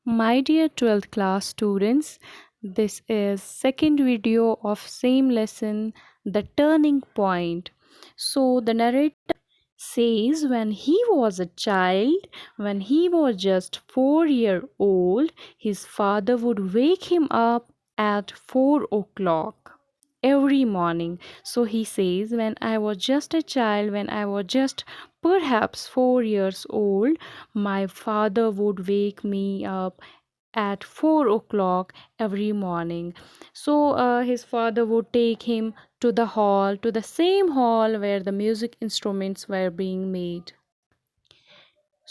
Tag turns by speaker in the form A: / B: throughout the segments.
A: My dear 12th class students, this is second video of same lesson, the turning point. So the narrator says when he was a child, when he was just 4 year old, his father would wake him up at 4 o'clock every morning. So he says, when I was just a child, when I was just perhaps 4 years old, my father would wake me up at 4 o'clock every morning. So his father would take him to the hall, to the same hall where the music instruments were being made.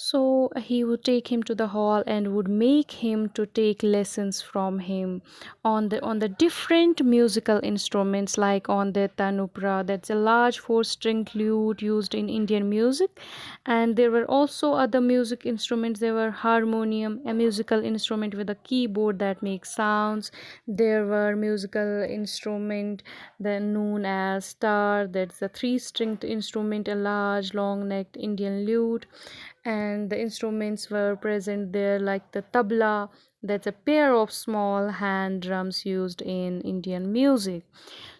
A: So he would take him to the hall and would make him to take lessons from him on the different musical instruments, like on the tanupra, that's a large four-string lute used in Indian music. And there were also other music instruments. There were harmonium, a musical instrument with a keyboard that makes sounds. There were musical instrument then known as star, that's a three-stringed instrument, a large long-necked Indian lute. And the instruments were present there, like the tabla, that's a pair of small hand drums used in Indian music.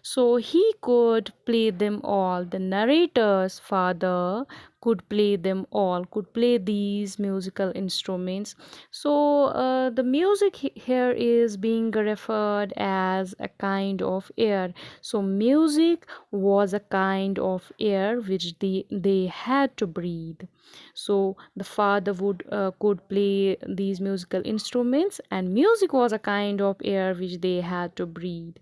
A: So he could play them all. The narrator's father could play them all, could play these musical instruments. So the music here is being referred as a kind of air. So music was a kind of air which they had to breathe. So the father would could play these musical instruments, and music was a kind of air which they had to breathe.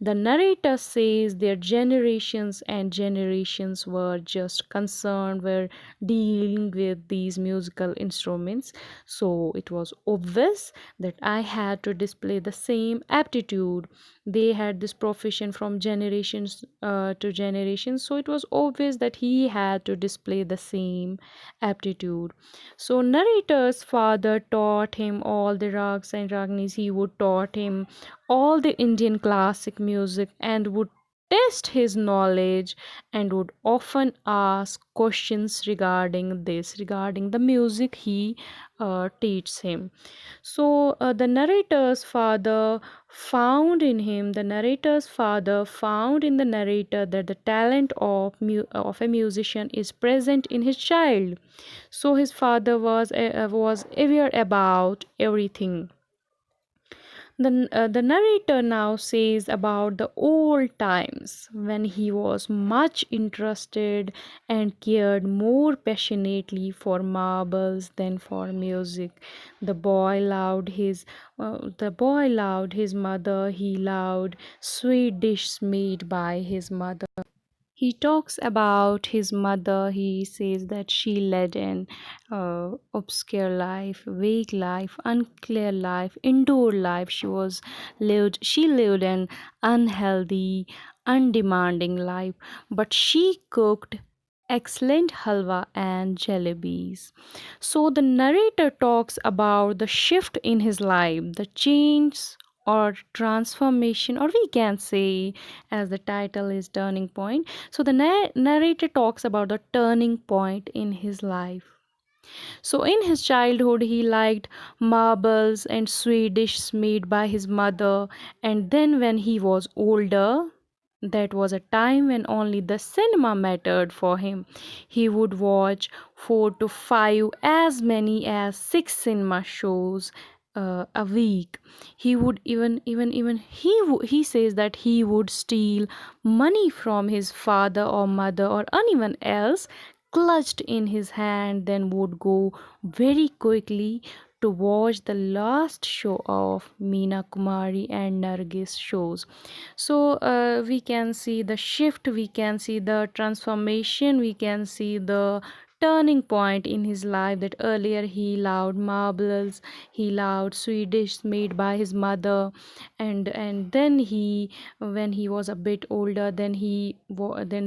A: The narrator says their generations and generations were just concerned, were dealing with these musical instruments. So it was obvious that I had to display the same aptitude. They had this profession from generations to generations. So it was obvious that he had to display the same aptitude. So narrator's father taught him all the rags and ragnis. He would taught him all the Indian classic music and would test his knowledge and would often ask questions regarding this, regarding the music he teaches him. So the narrator's father found in the narrator that the talent of a musician is present in his child. So his father was aware about everything. The narrator now says about the old times when he was much interested and cared more passionately for marbles than for music. The boy loved his mother. He loved sweet dishes made by his mother. He talks about his mother. He says that she led an obscure life, vague life, unclear life, indoor life. She lived an unhealthy, undemanding life, but she cooked excellent halwa and jalebis. So the narrator talks about the shift in his life, the change or transformation, or we can say, as the title is turning point. So the narrator talks about the turning point in his life. So in his childhood, he liked marbles and sweet dishes made by his mother. And then when he was older, that was a time when only the cinema mattered for him. He would watch 4 to 5, as many as 6 cinema shows a week. He would he says that he would steal money from his father or mother or anyone else, clutched in his hand, then would go very quickly to watch the last show of Meena Kumari and Nargis shows. So we can see the shift, we can see the transformation, we can see the turning point in his life, that earlier he loved marbles, he loved sweet dishes made by his mother. And then he, when he was a bit older, then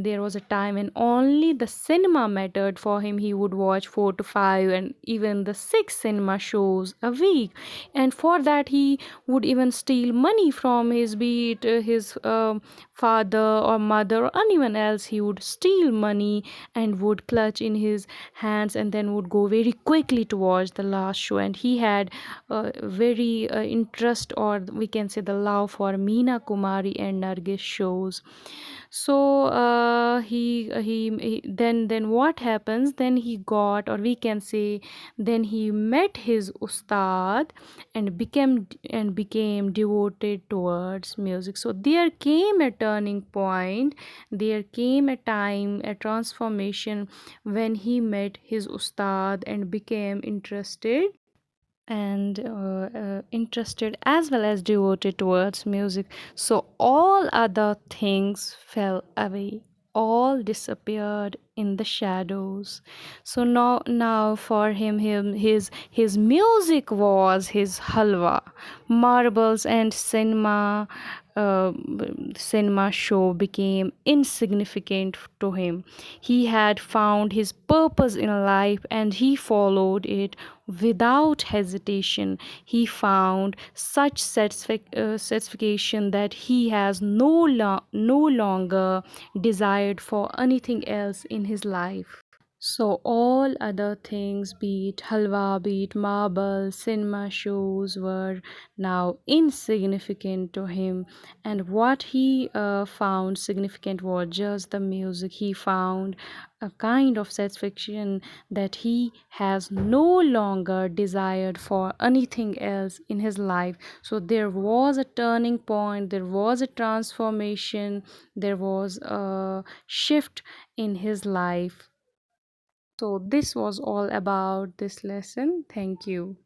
A: there was a time when only the cinema mattered for him. He would watch 4 to 5 and even the 6 cinema shows a week, and for that he would even steal money from his, be it his father or mother or anyone else. He would steal money and would clutch in his his hands and then would go very quickly towards the last show. And he had very interest, or we can say the love, for Meena Kumari and Nargis shows. So he then what happens, then he got, or we can say, then he met his ustad and became devoted towards music. So there came a turning point, there came a time, a transformation, when he met his ustad and became interested as well as devoted towards music. So all other things fell away, all disappeared in the shadows. So now for him his music was his halwa, marbles and uh, cinema show became insignificant to him. He had found his purpose in life and he followed it without hesitation. He found such satisfaction that he has no longer desired for anything else in his life. So all other things, be it halwa, be it marble, cinema shows, were now insignificant to him. And what he found significant was just the music. He found a kind of satisfaction that he has no longer desired for anything else in his life. So there was a turning point, there was a transformation, there was a shift in his life. So this was all about this lesson. Thank you.